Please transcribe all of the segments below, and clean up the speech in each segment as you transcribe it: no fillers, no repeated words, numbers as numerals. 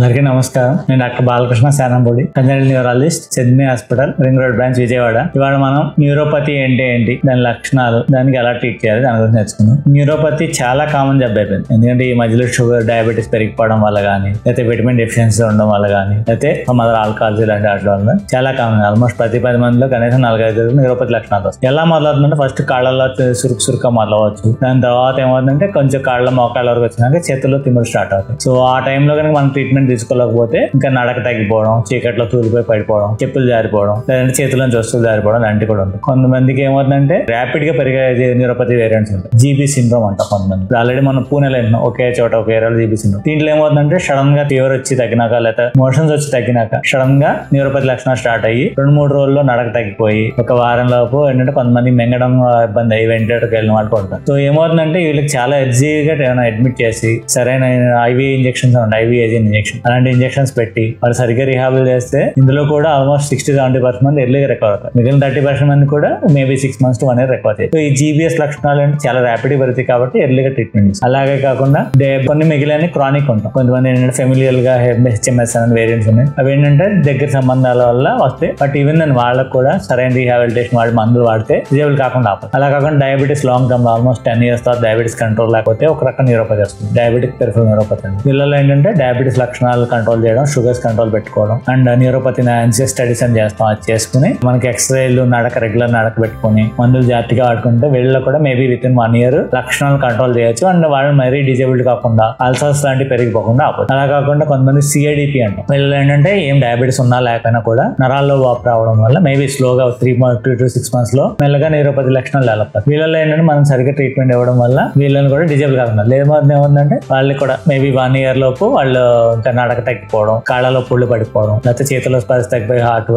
అందరికీ నమస్కారం. నేను doctor Balakrishna Shanampudi, consultant neurologist, Sydney hospital, ring road branch, Vijayawada. ఇవాళ మనం న్యూరోపతి ఏంటి, దాని లక్షణాలు, దానికి ఎలా ట్రీట్ చేయాలి దాని గురించి నేర్చుకున్నాం. న్యూరోపతి చాలా కామన్ జబ్బు అయిపోయింది. ఎందుకంటే ఈ మధ్యలో షుగర్, డయాబెటీస్ పెరిగిపోవడం వల్ల కానీ, లేకపోతే విటమిన్ డెఫిషియన్సీ ఉండడం వల్ల కానీ, లేకపోతే మదర్ ఆల్కహాల్స్ ఇలాంటి వాటి వల్ల చాలా కామన్. ఆల్మోస్ట్ ప్రతి 10 మందిలో కనీసం 4-5 న్యూరోపతి లక్షణాలు వస్తాయి. ఎలా మొదలవుతుందంటే ఫస్ట్ కాళ్ళలో సురుకు మొదలవచ్చు. దాని తర్వాత ఏమవుతుందంటే కొంచెం కాళ్ళ మోకాళ్ళ వరకు వచ్చినాక చేతుల్లో తిమ్ముడు స్టార్ట్ అవుతాయి. సో ఆ టైంలో కనుక మనం ట్రీట్మెంట్ తీసుకోలేకపోతే ఇంకా నడక తగ్గిపోవడం, చీకట్లో తూలిపోయి పడిపోవడం, చెప్పులు జారిపోవడం, లేదంటే చేతుల్లోంచి వస్తువులు జారిపోవడం లాంటివి కూడా ఉంటాయి. కొంతమందికి ఏమవుతుందంటే ర్యాపిడ్ గా పెరిగే న్యూరోపతి వేరియంట్స్ ఉంటాయి. జీబీ సిండ్రోమ్ అంట కొంతమంది. ఆల్రెడీ మనం పూణేలో ఒకే చోట ఒకే ఏరియాలో జీబీ సిండ్రోమ్. దీంట్లో ఏమవుతుందంటే సడన్ గా ఫీవర్ వచ్చి తగ్గినాక, లేదా మోషన్స్ వచ్చి తగ్గినాక సడన్ గా న్యూరోపతి లక్షణాలు స్టార్ట్ అయ్యి 2-3 రోజుల్లో నడక తగ్గిపోయి ఒక వారం లోపు ఏంటంటే కొంతమంది మెంగడం ఇబ్బంది అయ్యి వెంటిలేటర్కి వెళ్ళిన వాళ్ళు ఉంటారు. సో ఏమవుతుందంటే వీళ్ళకి చాలా ఎర్జీగా అడ్మిట్ చేసి సరైన ఐవీ ఇంజెక్షన్స్ ఉంటాయి, ఐవీ ఏజెంట్ ఇంజెక్షన్, అలాంటి ఇంజెక్షన్స్ పెట్టి వాళ్ళు సరిగ్గా రిహాబిల్ చేస్తే ఇందులో కూడా ఆల్మోస్ట్ 60-70% మంది ఎర్లీగా రికవర్ అవుతారు. మిగిలిన 30% మంది కూడా maybe 6 months to 1 year recover అవుతాయి. సో ఈ జీబీఎస్ లక్షణాలు అంటే చాలా ర్యాపిడ్ పెరుగుతాయి కాబట్టి ఎర్లీగా ట్రీట్మెంట్ ఇస్తాం. అలాగే కాకుండా కొన్ని మిగిలిన క్రానిక్ ఉంటాం. కొంతమంది ఏంటంటే ఫెమిలియల్ గా హెచ్ఎంఎస్ అనే వేరియంట్స్ ఉన్నాయి. అవి ఏంటంటే దగ్గర సంబంధాల వల్ల వస్తాయి. బట్ ఈవెన్ దాని వాళ్ళకు కూడా సరైన రీహాబిలిటేషన్ వాడి మందులు వాడితే డిజేబుల్ కాకుండా ఆపదు. అలా కాకుండా diabetes long term almost 10 years తర్వాత డయాబెటీస్ కంట్రోల్ లేకపోతే ఒక రకం న్యూరోపతి వస్తుంది, డయాబెటిక్ పెరిఫెరల్ న్యూరోపతి. వీళ్ళలో ఏంటంటే డయాబెటీస్ లక్షణాలు కంట్రోల్ చేయడం, షుగర్స్ కంట్రోల్ పెట్టుకోవడం అండ్ న్యూరోపతి స్టడీస్ అని చేస్తాం. అది చేసుకుని మనకి ఎక్స్రేలు, రెగ్యులర్ నడక పెట్టుకుని మందులు జాగ్రత్తగా వాడుకుంటే వీళ్ళలో కూడా మేబీ వితిన్ 1 year లక్షణాలు కంట్రోల్ చేయొచ్చు అండ్ వాళ్ళు మరీ డిజేబుల్డ్ కాకుండా అల్సర్స్ లాంటివి పెరిగిపోకుండా ఆపదు. అలా కాకుండా కొంతమంది సిఐడిపి అంటాం. వీళ్ళు ఏంటంటే ఏం డయాబెటీస్ ఉన్నా లేకపోయినా కూడా నరాల్లో వాపు రావడం వల్ల మేబీ స్లోగా 3 to 6 months లో మెల్లగా న్యూరోపతి లక్షణాలు డెవలప్. వీళ్ళలో ఏంటంటే మనం సరిగ్గా ట్రీట్మెంట్ ఇవ్వడం వల్ల వీళ్ళని కూడా డిజేబుల్ కాకుండా ఏమవుతుందంటే వాళ్ళకి కూడా మేబీ 1 year లోపు వాళ్ళు ఇంకా నడక తగ్గిపోవడం, కాళ్ళలో పుళ్ళు పడిపోవడం, లేకపోతే చేతిలో స్పర్శ తగ్గిపోయి హార్ట్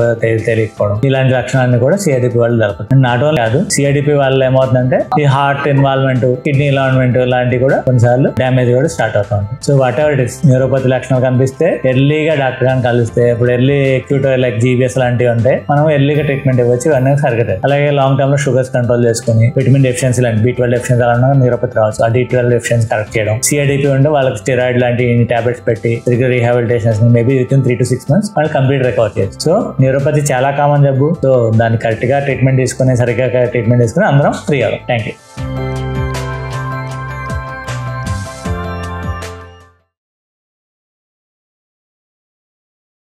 తెలియకపోవడం, ఇలాంటి లక్షణాన్ని కూడా సిఐడిపి వాళ్ళు జరుగుతుంది. నాట్ ఓన్లీ కాదు, సిఐడిపి వాళ్ళు ఏమవుతుందంటే ఈ హార్ట్ ఇన్వాల్వ్మెంట్, కిడ్నీ ఇన్వాల్వ్మెంట్ లాంటివి కూడా కొన్నిసార్లు డ్యామేజ్ కూడా స్టార్ట్ అవుతా ఉంటుంది. So what ever it is, neuropathy లక్షణాలు కనిపిస్తే ఎర్లీగా డాక్టర్ గారిని కలిస్తే, ఇప్పుడు ఎర్లీ అక్యూట్ లైక్ జీబీఎస్ లాంటివి ఉంటే మనం ఎర్లీగా ట్రీట్మెంట్ ఇవ్వచ్చు, ఇవన్నీ సరిగ్గా. అలాగే లాంగ్ టర్మ్ లో షుగర్స్ కంట్రోల్ చేసుకుని విటమిన్ డెఫిషియన్సీ లాంటి B12 డెఫిషియన్సీ అలా న్యూరోపతి రావచ్చు. ఆ D12 డెఫిషియన్సీ కరెక్ట్ చేయడం, సిఐడిపి ఉంటే వాళ్ళకి స్టెరాయిడ్ లాంటి టాబ్లెట్స్ పెట్టి rehabilitation maybe within 3 to 6 months వాళ్ళు కంప్లీట్ రికవర్ చేయొచ్చు. సో న్యూరోపతి చాలా కామన్ జబ్బు. సో దాన్ని కరెక్ట్ గా ట్రీట్మెంట్ తీసుకుని సరిగ్గా ట్రీట్మెంట్ తీసుకుని అందరం ఫ్రీ అవ్వాలి. Thank you.